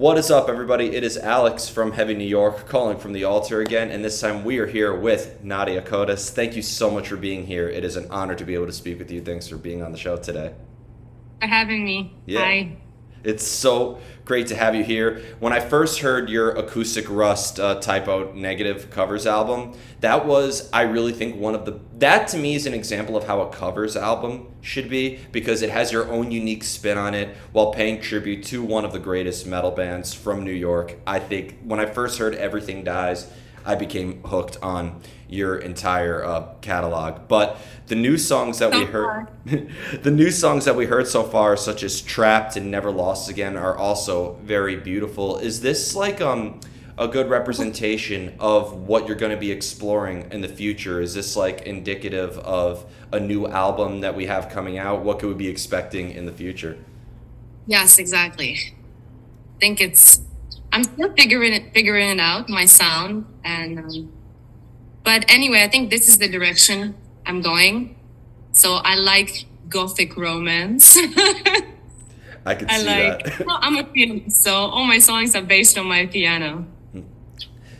What is up, everybody? It is Alex from Heavy New York calling from the Alto again, and this time we are here with Nadia Kodes. Thank you so much for being here. It is an honor to be able to speak with you. Thanks for being on the show today. For having me. Yeah. Hi. It's so great to have you here. When I first heard your Acoustic Rust Typo Negative covers album, that was, I really think, that to me is an example of how a covers album should be, because it has your own unique spin on it while paying tribute to one of the greatest metal bands from New York. I think when I first heard Everything Dies, I became hooked on your entire catalog. But the new songs that we heard, the new songs that we heard so far, such as "Trapped" and "Never Lost Again," are also very beautiful. Is this like a good representation of what you're going to be exploring in the future? Is this like indicative of a new album that we have coming out? What could we be expecting in the future? Yes, exactly. I think I'm still figuring it out, my sound. But anyway, I think this is the direction I'm going. So I like gothic romance. I could see that. Well, I'm a pianist, so all my songs are based on my piano,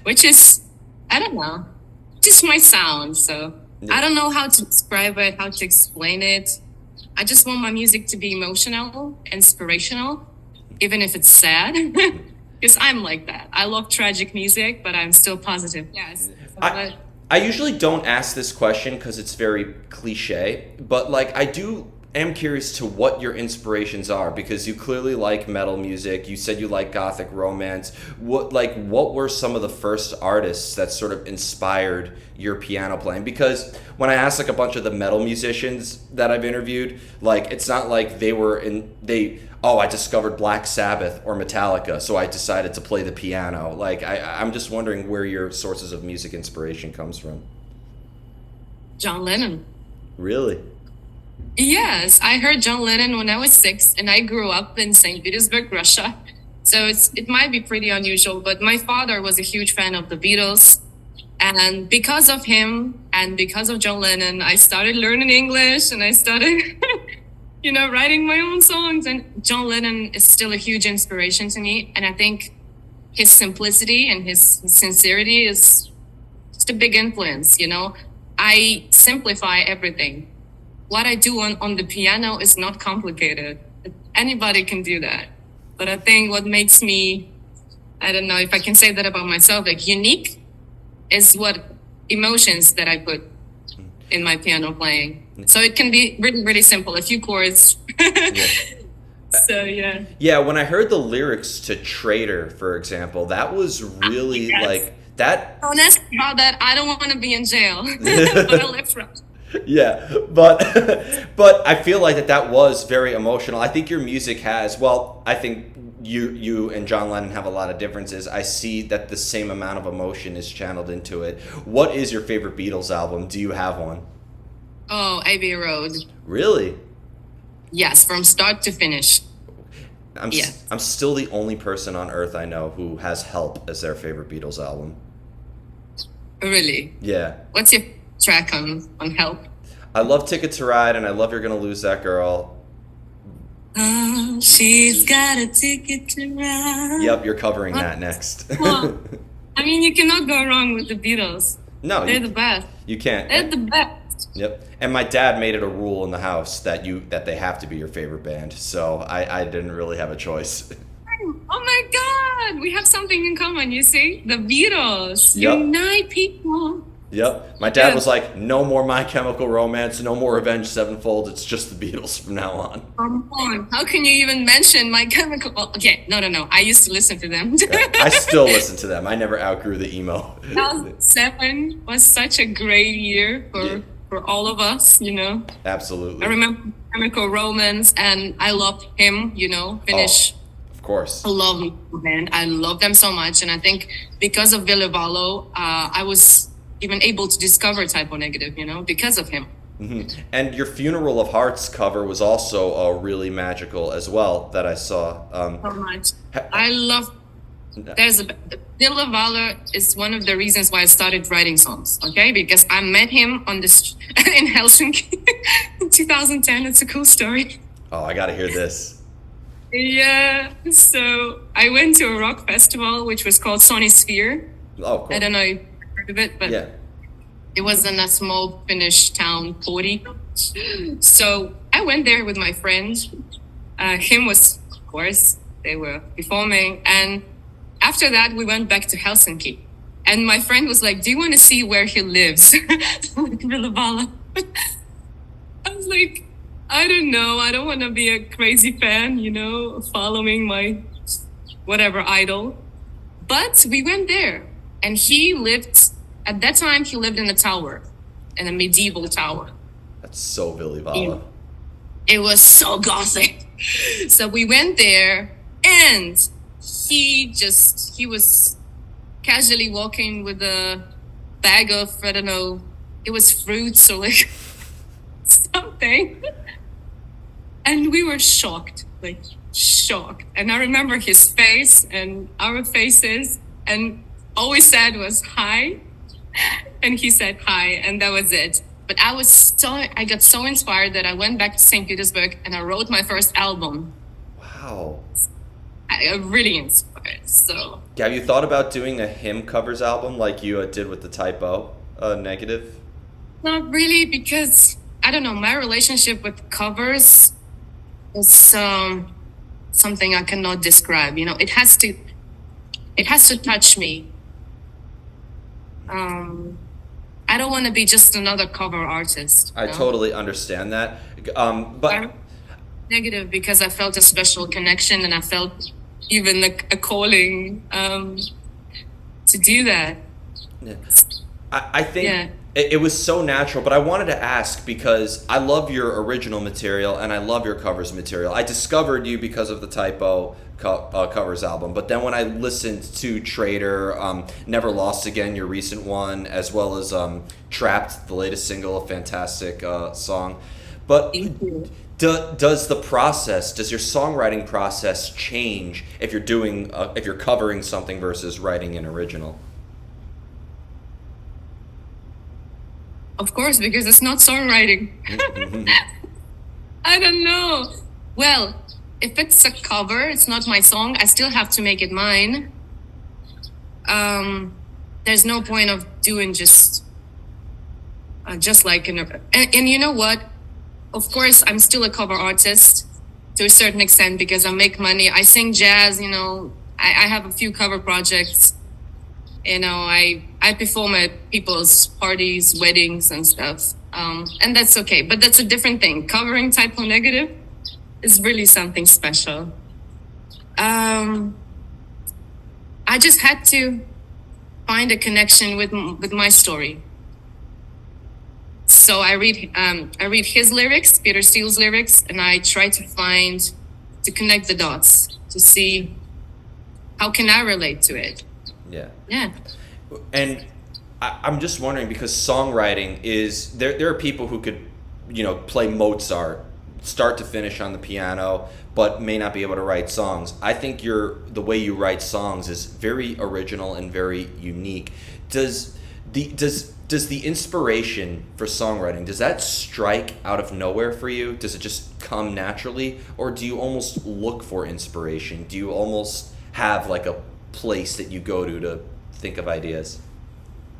which is, I don't know, just my sound. So Yeah. I don't know how to describe it, how to explain it. I just want my music to be emotional, inspirational, even if it's sad. Because I'm like that. I love tragic music, but I'm still positive. Yes. I usually don't ask this question because it's very cliche, but like am curious to what your inspirations are, because you clearly like metal music. You said you like gothic romance. What were some of the first artists that sort of inspired your piano playing? Because when I ask like a bunch of the metal musicians that I've interviewed, like it's not like I discovered Black Sabbath or Metallica, so I decided to play the piano. Like I'm just wondering where your sources of music inspiration comes from. John Lennon. Really? Yes, I heard John Lennon when I was 6, and I grew up in St. Petersburg, Russia. So it might be pretty unusual, but my father was a huge fan of the Beatles. And because of him and because of John Lennon, I started learning English, and I started, writing my own songs. And John Lennon is still a huge inspiration to me. And I think his simplicity and his sincerity is just a big influence, I simplify everything. What I do on the piano is not complicated. Anybody can do that. But I think what makes me, I don't know if I can say that about myself, like unique is what emotions that I put in my piano playing. So it can be really, really simple, a few chords. Yeah. So, yeah. Yeah, when I heard the lyrics to Traitor, for example, that was really Yes. like that. Don't ask about that. I don't want to be in jail. But I left Russia. Yeah, but but I feel like that was very emotional. I think your music has, well, I think you and John Lennon have a lot of differences. I see that the same amount of emotion is channeled into it. What is your favorite Beatles album? Do you have one? Oh, Abbey Road. Really? Yes, from start to finish. Yeah. I'm still the only person on earth I know who has Help as their favorite Beatles album. Really? Yeah. What's your track on Help? I love Ticket to Ride, and I love You're Gonna Lose That Girl. Oh, she's got a ticket to ride. Yep, you're covering that next. Well, I mean, you cannot go wrong with the Beatles. No, They're the best. you can't. They're the best. Yep. And my dad made it a rule in the house that they have to be your favorite band. So I didn't really have a choice. Oh my God, we have something in common, you see? The Beatles. Yep. Unite people. Yep. My dad Yeah. was like, no more My Chemical Romance, no more Avenged Sevenfold. It's just the Beatles from now on. Come on. How can you even mention My Chemical? Oh, okay, no. I used to listen to them. I still listen to them. I never outgrew the emo. 2007 was such a great year for all of us, Absolutely. I remember Chemical Romance, and I loved him, Finnish. Of course. I love the band. I love them so much. And I think because of Ville Valo, I was even able to discover Typo Negative, because of him. Hmm. And your Funeral of Hearts cover was also really magical as well, that I saw. So much. I love. Ville Valo is one of the reasons why I started writing songs. Okay, because I met him in Helsinki in 2010. It's a cool story. Oh, I gotta hear this. Yeah. So I went to a rock festival which was called Sony Sphere. Oh, cool. I don't know if you've heard of it, but Yeah. it was in a small Finnish town, Pori. So I went there with my friend. Him was, of course, they were performing. And after that, we went back to Helsinki. And my friend was like, "Do you want to see where he lives?" Like, Villabala. I was like, I don't know. I don't want to be a crazy fan, following my whatever idol. But we went there. And at that time, he lived in a tower, in a medieval tower. That's so Billy Vala. It was so gothic. So we went there, and he was casually walking with a bag of, I don't know, it was fruits or like something. And we were shocked, like shocked. And I remember his face and our faces, and all we said was hi. And he said hi, and that was it. But I got so inspired that I went back to St. Petersburg and I wrote my first album. Wow. I really inspired. So Have you thought about doing a hymn covers album like you did with the Typo Negative? not really, because I don't know, my relationship with covers is something I cannot describe. It has to touch me. I don't want to be just another cover artist. I totally understand that. But I'm negative because I felt a special connection, and I felt even a calling to do that. yeah. I think Yeah. it was so natural, but I wanted to ask because I love your original material and I love your covers material. I discovered you because of the Typo covers album, but then when I listened to Trader, Never Lost Again, your recent one, as well as Trapped, the latest single, a fantastic song. But Thank you. does your songwriting process change if if you're covering something versus writing an original? Of course, because it's not songwriting. I don't know. Well, if it's a cover, it's not my song. I still have to make it mine. There's no point of doing just like and you know what? Of course, I'm still a cover artist to a certain extent because I make money. I sing jazz. I have a few cover projects. I perform at people's parties, weddings, and stuff. And that's okay. But that's a different thing. Covering Typo Negative is really something special. I just had to find a connection with my story. So I read his lyrics, Peter Steele's lyrics, and I try to connect the dots to see how can I relate to it. Yeah. Yeah. And I'm just wondering because songwriting is there are people who could, play Mozart start to finish on the piano, but may not be able to write songs. I think the way you write songs is very original and very unique. Does the inspiration for songwriting, does that strike out of nowhere for you? Does it just come naturally, or do you almost look for inspiration? Do you almost have like a place that you go to think of ideas?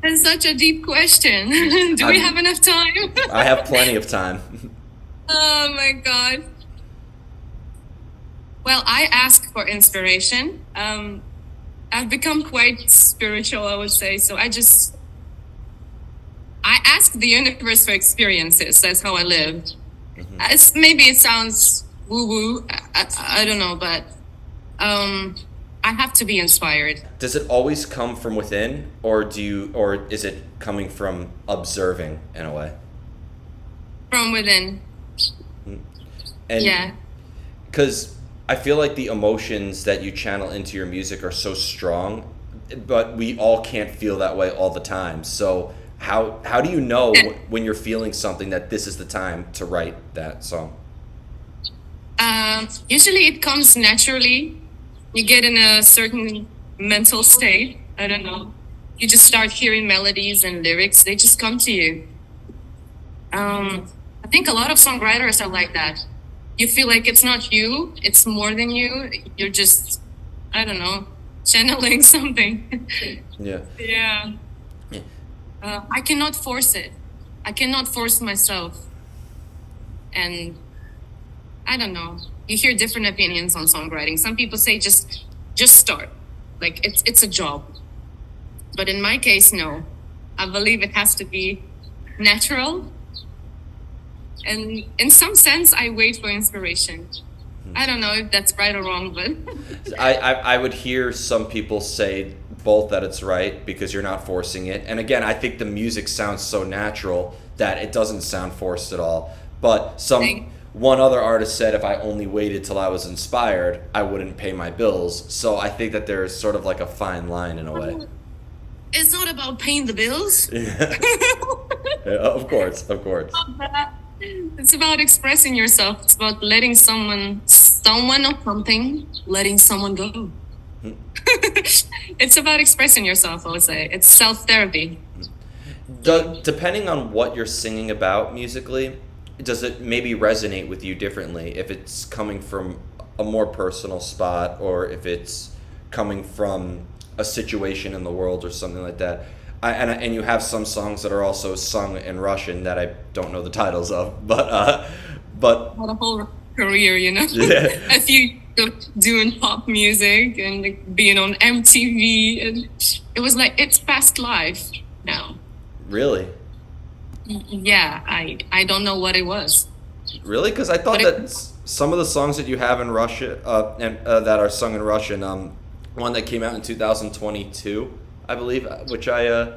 That's such a deep question. Do we have enough time? I have plenty of time. Oh my God. Well, I ask for inspiration. I've become quite spiritual, I would say. So I ask the universe for experiences. That's how I live. Mm-hmm. Maybe it sounds woo-woo. I don't know, but I have to be inspired. Does it always come from within, or is it coming from observing in a way? From within. And yeah. Because I feel like the emotions that you channel into your music are so strong, but we all can't feel that way all the time. So how do you know when you're feeling something that this is the time to write that song? Usually it comes naturally. You get in a certain mental state. I don't know. You just start hearing melodies and lyrics. They just come to you. I think a lot of songwriters are like that. you feel like it's not you, it's more than you. You're just, I don't know, channeling something. Yeah. Yeah. Yeah. I cannot force it. I cannot force myself. And I don't know. You hear different opinions on songwriting. Some people say just start. Like it's a job. But in my case, no. I believe it has to be natural. And in some sense, I wait for inspiration. I don't know if that's right or wrong, but I would hear some people say both that it's right because you're not forcing it. And again, I think the music sounds so natural that it doesn't sound forced at all. But one other artist said if I only waited till I was inspired, I wouldn't pay my bills. So I think that there's sort of like a fine line in a way. it's not about paying the bills. Yeah, of course, of course. It's about expressing yourself. It's about letting someone or something, letting someone go. It's about expressing yourself, I would say. It's self-therapy. Depending on what you're singing about musically, does it maybe resonate with you differently if it's coming from a more personal spot or if it's coming from a situation in the world or something like that? And you have some songs that are also sung in Russian that I don't know the titles of, but Had a whole career, yeah. a few doing pop music and like, being on MTV, and it was like it's past life now. Really? Yeah, I don't know what it was. Really? Because I thought But that some of the songs that you have in Russia and that are sung in Russian, one that came out in 2022, I believe, which I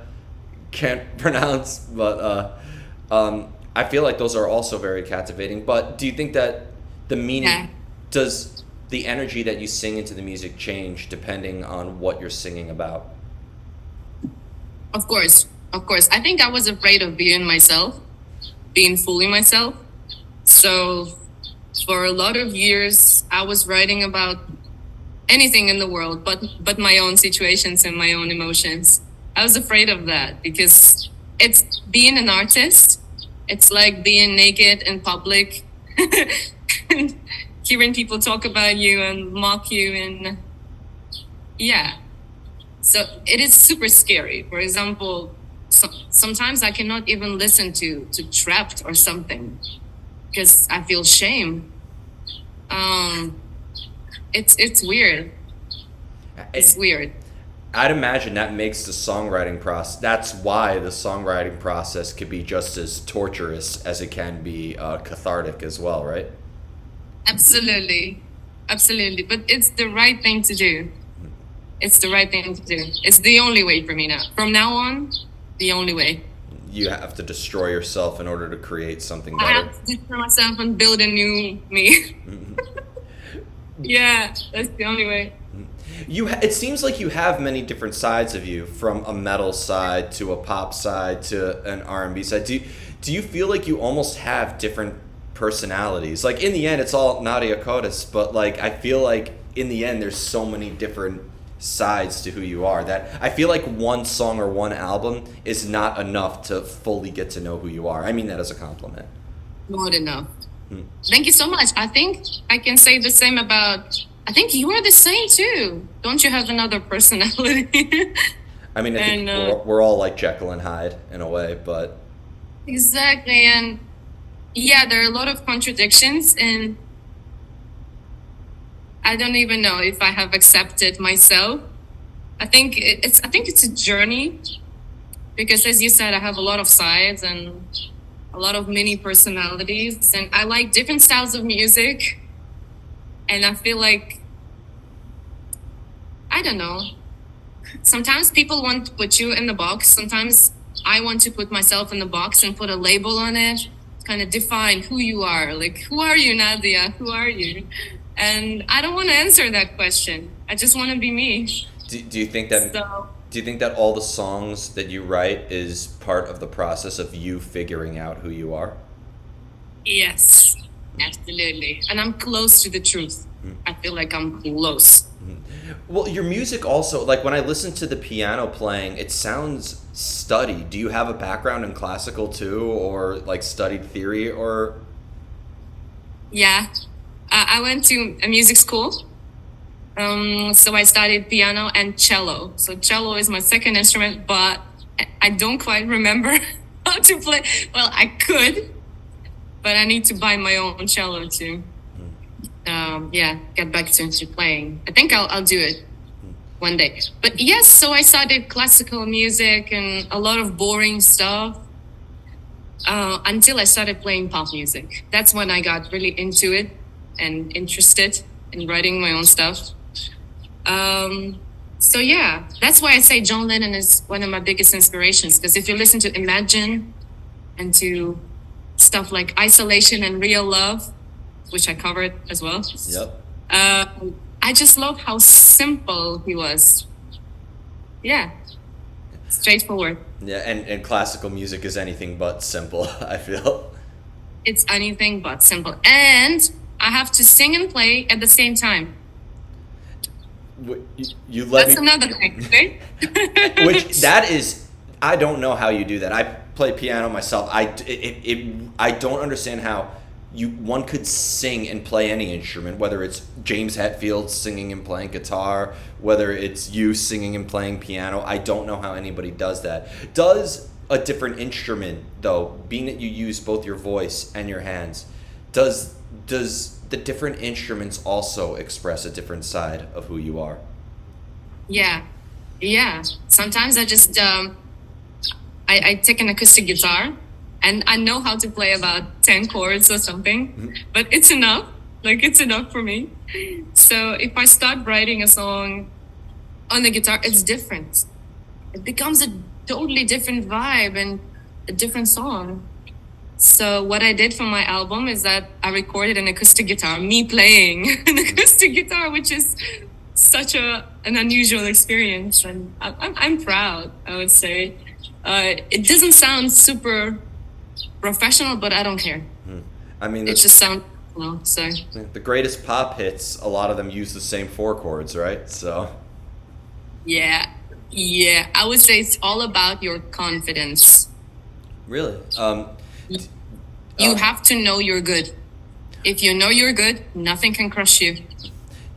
can't pronounce, but I feel like those are also very captivating. But do you think that the meaning, Yeah. does the energy that you sing into the music change depending on what you're singing about? Of course, of course. I think I was afraid of being myself, being fully myself. So for a lot of years, I was writing about anything in the world, but my own situations and my own emotions. I was afraid of that because it's being an artist. It's like being naked in public, and hearing people talk about you and mock you, and yeah. So it is super scary. For example, sometimes I cannot even listen to Trapped or something because I feel shame. Um, it's weird. It's weird. I'd imagine that makes the songwriting process. That's why the songwriting process could be just as torturous as it can be cathartic as well, right? Absolutely, absolutely. But it's the right thing to do. It's the right thing to do. It's the only way for me now. From now on, the only way. You have to destroy yourself in order to create something I better. have to destroy myself and build a new me. Yeah, that's the only way. It seems like you have many different sides of you, from a metal side to a pop side to an R&B side. Do you feel like you almost have different personalities? Like in the end, it's all Nadia Kodes, but like I feel like in the end, there's so many different sides to who you are that I feel like one song or one album is not enough to fully get to know who you are. I mean that as a compliment. More than enough. Thank you so much. I think I can say the same about. I think you are the same too. Don't you have another personality? I mean, I think And we're all like Jekyll and Hyde in a way, but exactly. And yeah, there are a lot of contradictions, and I don't even know if I have accepted myself. I think it's a journey because, as you said, I have a lot of sides and a lot of mini personalities, and I like different styles of music. And I feel like, I don't know, sometimes people want to put you in the box. Sometimes I want to put myself in the box and put a label on it, kind of define who you are. Like, who are you, Nadia? Who are you? And I don't want to answer that question. I just want to be me. do you think that So, do you think that all the songs that you write is part of the process of you figuring out who you are? yes, absolutely. And I'm close to the truth. I feel like I'm close. Well, your music also, like when I listen to the piano playing, it sounds studied. Do you have a background in classical too, or like studied theory, or? Yeah. I went to a music school. So I studied piano and cello. So cello is my second instrument, but I don't quite remember how to play. Well, I could, but I need to buy my own cello to, yeah, get back to playing. I think I'll do it one day. But yes, so I studied classical music and a lot of boring stuff until I started playing pop music. That's when I got really into it and interested in writing my own stuff. So yeah, that's why I say John Lennon is one of my biggest inspirations. Because if you listen to Imagine and to stuff like Isolation and Real Love, which I covered as well, Yep. I just love how simple he was. Yeah, straightforward. Yeah, and classical music is anything but simple, I feel. It's anything but simple. And I have to sing and play at the same time. You let That's me, another thing, right? which that is, I don't know how you do that. I play piano myself. I don't understand how one could sing and play any instrument, whether it's James Hetfield singing and playing guitar, whether it's you singing and playing piano. I don't know how anybody does that. Does a different instrument, though, being that you use both your voice and your hands, does the different instruments also express a different side of who you are? Yeah, yeah. Sometimes I just I take an acoustic guitar, and I know how to play about 10 chords or something, but it's enough. Like it's enough for me. So if I start writing a song on the guitar, it's different. It becomes a totally different vibe and a different song. So what I did for my album is that I recorded an acoustic guitar, me playing an acoustic guitar, which is such an unusual experience, and I'm proud. I would say it doesn't sound super professional, but I don't care. I mean, It just sounds so. the greatest pop hits, a lot of them use the same four chords, right? So, Yeah, yeah. I would say it's all about your confidence. really, You have to know you're good. If you know you're good, nothing can crush you.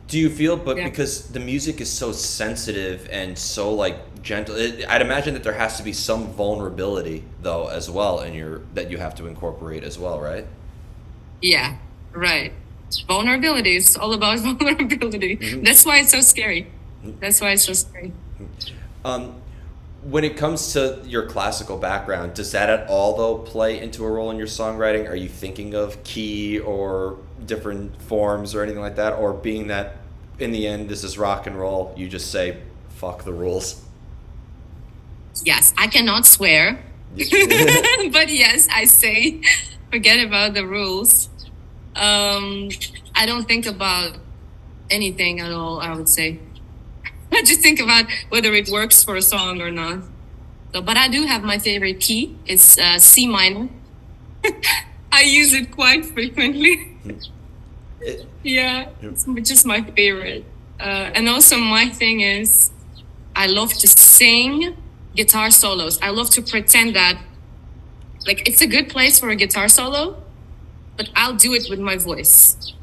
do you feel, but Yeah. because the music is so sensitive and so like gentle, I'd imagine that there has to be some vulnerability though as well in your that you have to incorporate as well, right? Yeah, right. Vulnerability is all about vulnerability. That's why it's so scary. That's why it's so scary. Um, when it comes to your classical background, does that at all though play into a role in your songwriting? Are you thinking of key or different forms or anything like that, or being that in the end this is rock and roll, you just say fuck the rules? Yes, I cannot swear, but yes, I say forget about the rules. I don't think about anything at all, I would say. I just think about whether it works for a song or not. So, but I do have my favorite key. It's C minor. I use it quite frequently. It, Yeah, it's just my favorite. And also my thing is I love to sing guitar solos. I love to pretend that like it's a good place for a guitar solo, but I'll do it with my voice.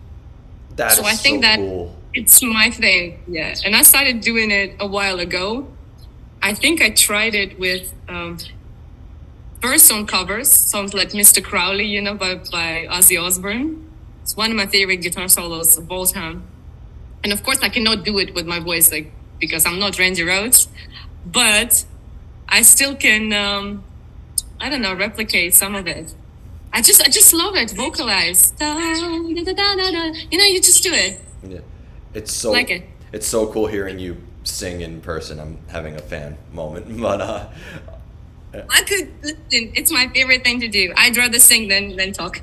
that So is I think so that cool. it's my thing. Yeah. And I started doing it a while ago. I think I tried it with first on covers, songs like Mr. Crowley, by Ozzy Osbourne. It's one of my favorite guitar solos of all time. And of course, I cannot do it with my voice, like because I'm not Randy Rhoads, but I still can. I don't know, replicate some of it. I just love it. Vocalize, da, da, da, da, da, da. You just do it. Yeah. It's so Like it. It's so cool hearing you sing in person. I'm having a fan moment, but I could listen. It's my favorite thing to do. I'd rather sing than talk.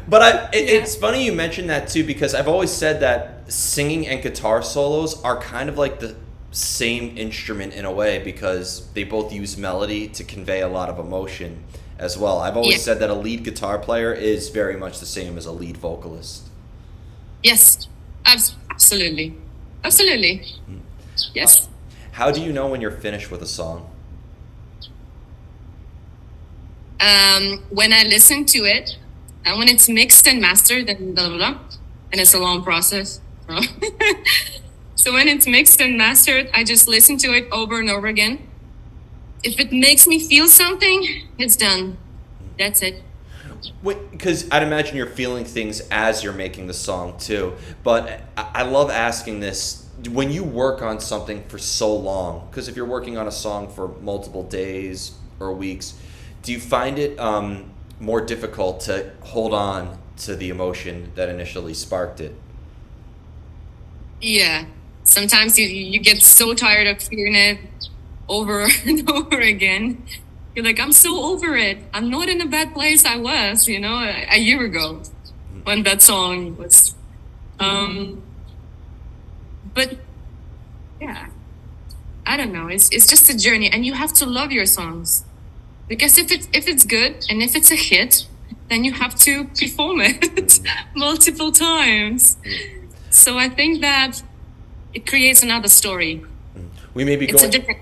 but it's funny you mentioned that too, because I've always said that singing and guitar solos are kind of like the same instrument in a way, because they both use melody to convey a lot of emotion as well. I've always Yeah. said that a lead guitar player is very much the same as a lead vocalist. Yes, absolutely, absolutely. Yes. How do you know when you're finished with a song? When I listen to it, And when it's mixed and mastered, then blah, blah, blah, and it's a long process. So when it's mixed and mastered, I just listen to it over and over again. If it makes me feel something, it's done. That's it. Because I'd imagine you're feeling things as you're making the song too. But I love asking this. When you work on something for so long, because if you're working on a song for multiple days or weeks, do you find it more difficult to hold on to the emotion that initially sparked it? Yeah. Sometimes you get so tired of hearing it over and over again. You're like, I'm so over it. I'm not in a bad place I was, a year ago when that song was. But yeah, I don't know. It's just a journey, and you have to love your songs, because if it's good and if it's a hit, then you have to perform it multiple times. So I think that it creates another story. We may be It's going. a different.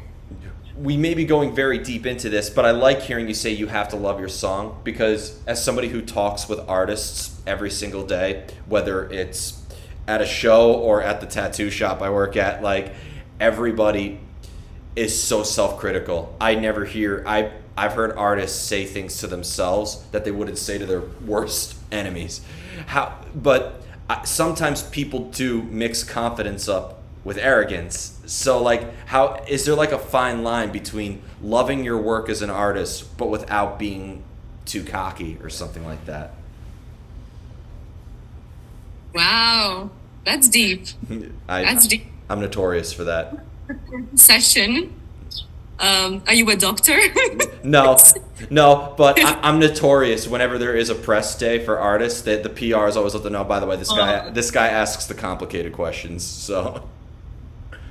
We may be going very deep into this, but I like hearing you say you have to love your song, because as somebody who talks with artists every single day, whether it's at a show or at the tattoo shop I work at, like, everybody is so self-critical. I've heard artists say things to themselves that they wouldn't say to their worst enemies. But sometimes people do mix confidence up with arrogance. So, like, how is there like a fine line between loving your work as an artist but without being too cocky or something like that? Wow, that's deep. That's deep. I'm notorious for that. Session. Are you a doctor? No, but I'm notorious whenever there is a press day for artists that the PRs always let them know, by the way, this guy asks the complicated questions, so.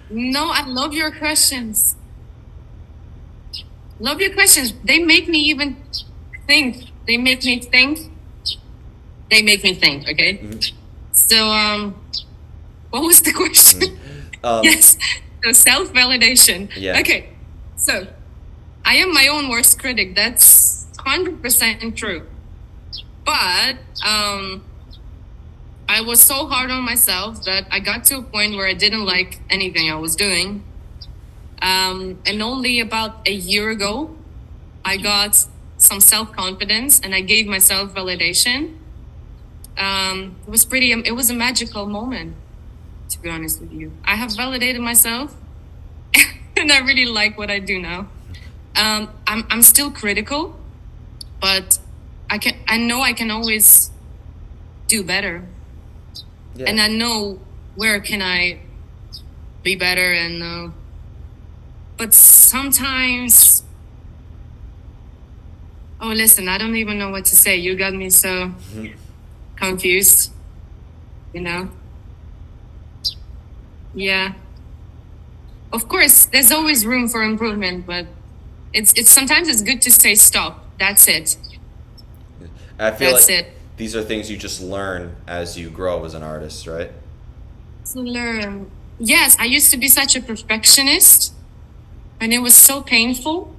No, I love your questions. Love your questions. They make me even think. They make me think. Okay. Mm-hmm. So, what was the question? Yes. So self-validation. Yeah. Okay. So, I am my own worst critic. That's 100% true. But I was so hard on myself that I got to a point where I didn't like anything I was doing. And only about a year ago, I got some self-confidence and I gave myself validation. It was a magical moment, to be honest with you. I have validated myself and I really like what I do now. I'm still critical, but I know I can always do better. Yeah. And I know where can I be better, and but sometimes, listen, I don't even know what to say. You got me so confused, Yeah. Of course, there's always room for improvement, but it's sometimes it's good to say stop. That's it. I feel these are things you just learn as you grow as an artist, right? To learn. Yes, I used to be such a perfectionist, and it was so painful.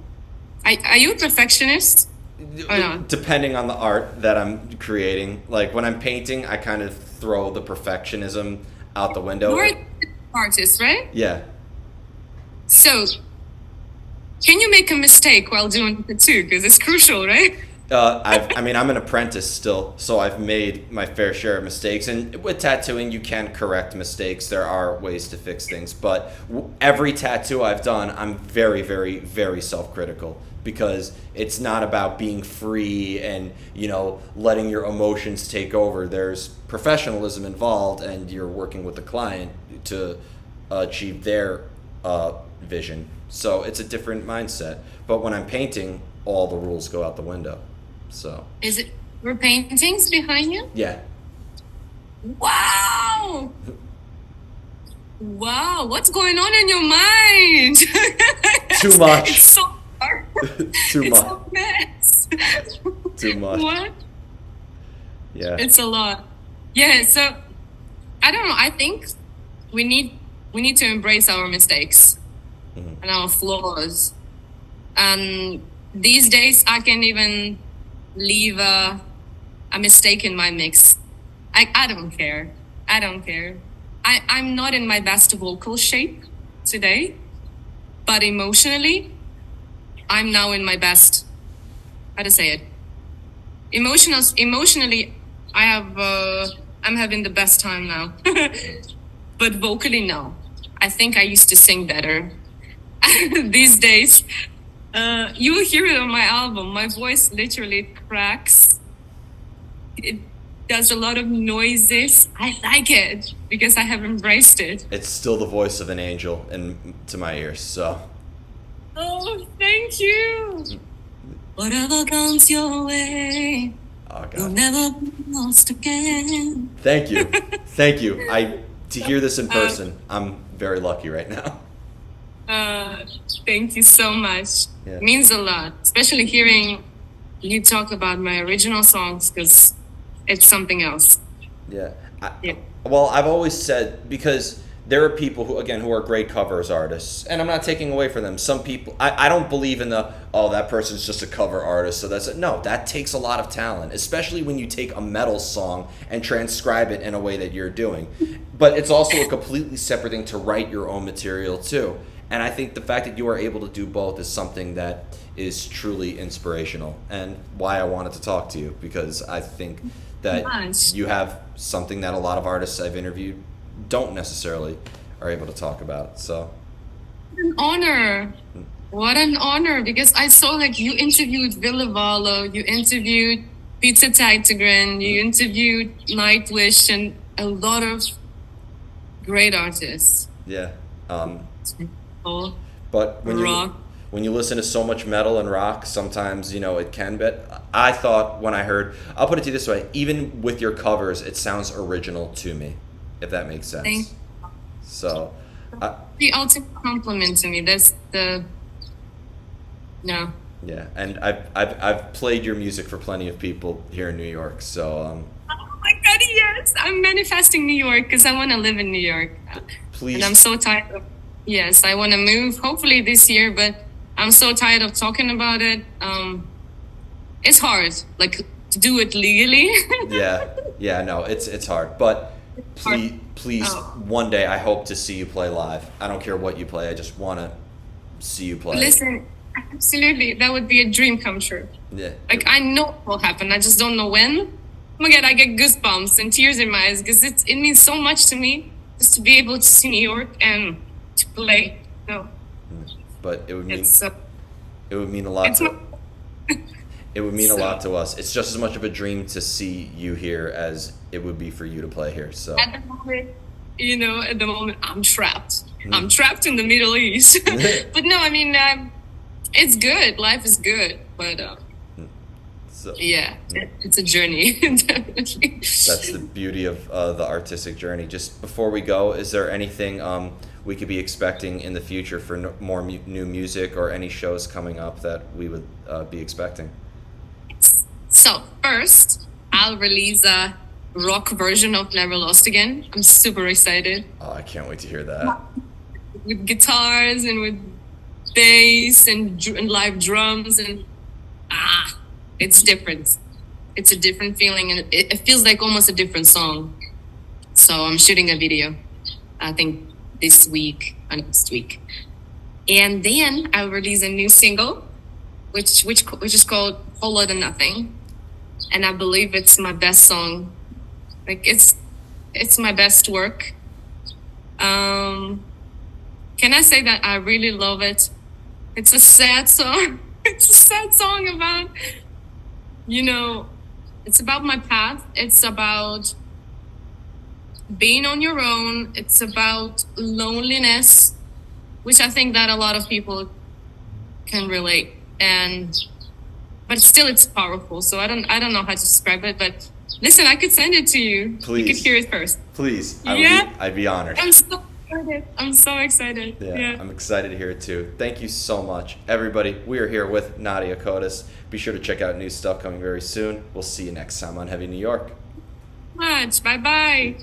Are you a perfectionist? Or not? Depending on the art that I'm creating. Like, when I'm painting, I kind of throw the perfectionism out the window. You're an artist, right? Yeah. So, can you make a mistake while doing it too? Because it's crucial, right? I'm an apprentice still, so I've made my fair share of mistakes. And with tattooing, you can correct mistakes. There are ways to fix things. But every tattoo I've done, I'm very, very, very self-critical, because it's not about being free and, letting your emotions take over. There's professionalism involved, and you're working with the client to achieve their vision. So it's a different mindset. But when I'm painting, all the rules go out the window. So is it your paintings behind you? Yeah. Wow. Wow, what's going on in your mind? Too much. It's so hard. Too much. It's a mess. Too much. What? Yeah. It's a lot. Yeah, so I don't know. I think we need to embrace our mistakes and our flaws. These days I can't even leave a a mistake in my mix. I don't care. I don't care. I'm not in my best vocal shape today, but emotionally, I'm now in my best, how to say it? Emotionally, I'm having the best time now. But vocally, no. I think I used to sing better. These days, you will hear it on my album. My voice literally cracks. It does a lot of noises. I like it because I have embraced it. It's still the voice of an angel to my ears, so. Oh, thank you. Whatever comes your way, Oh, you'll God. never be lost again. Thank you. Thank you. To hear this in person, I'm very lucky right now. Thank you so much. Yeah. It means a lot, especially hearing you talk about my original songs because it's something else. Yeah. Yeah. Well, I've always said, because there are people who are great covers artists, and I'm not taking away from them. Some people, I don't believe in that person's just a cover artist, so that's it. No, that takes a lot of talent, especially when you take a metal song and transcribe it in a way that you're doing. But it's also a completely separate thing to write your own material too. And I think the fact that you are able to do both is something that is truly inspirational, and why I wanted to talk to you, because I think that Nice. you have something that a lot of artists I've interviewed don't necessarily are able to talk about. So An honor. What an honor, because I saw like you interviewed Ville Valo, you interviewed Peter Tijtegren, you interviewed Nightwish, and a lot of great artists. yeah, Oh, but rock. when you listen to so much metal and rock, sometimes it can. But I thought when I heard, I'll put it to you this way: even with your covers, it sounds original to me, if that makes sense. Thank So, the ultimate compliment to me. That's the no. yeah, and I've played your music for plenty of people here in New York. So Oh my God, yes! I'm manifesting New York because I want to live in New York. please, And I'm so tired of, yes, I want to move hopefully this year, but I'm so tired of talking about it. It's hard, like, to do it legally. yeah, no, it's hard, but please, Oh. one day I hope to see you play live. I don't care what you play. I just want to see you play. Listen, absolutely, that would be a dream come true. Yeah, Like, I know it will happen, I just don't know when. Oh my God, I get goosebumps and tears in my eyes because it means so much to me just to be able to see New York and to play. No, but it would mean it's a lot it's to. my, It would mean a So- lot to us. It's just as much of a dream to see you here as it would be for you to play here. So at the moment, I'm trapped. I'm trapped in the Middle East. But no, I mean, it's good. Life is good. But yeah, it's a journey. Definitely. that's the beauty of the artistic journey. Just before we go, is there anything we could be expecting in the future for more new music, or any shows coming up that we would be expecting? So first, I'll release a rock version of Never Lost Again. I'm super excited. Oh, I can't wait to hear that. With guitars and with bass and live drums and it's different. It's a different feeling, and it feels like almost a different song. So I'm shooting a video, I think this week or next week, and then I'll release a new single, which is called Whole Lotta Nothing, and I believe it's my best song. Like it's my best work. Can I say that I really love it? It's a sad song. It's a sad song about, it's about my path. It's about being on your own. It's about loneliness, which I think that a lot of people can relate. But still, it's powerful. So I don't know how to describe it. But listen, I could send it to you. Please. You could hear it first. Please, Yeah. I'd be honored. I'm so excited. I'm so excited. Yeah, I'm excited to hear it too. Thank you so much. Everybody, we are here with Nadia Kodes. Be sure to check out new stuff coming very soon. We'll see you next time on Heavy New York. Much. Bye bye.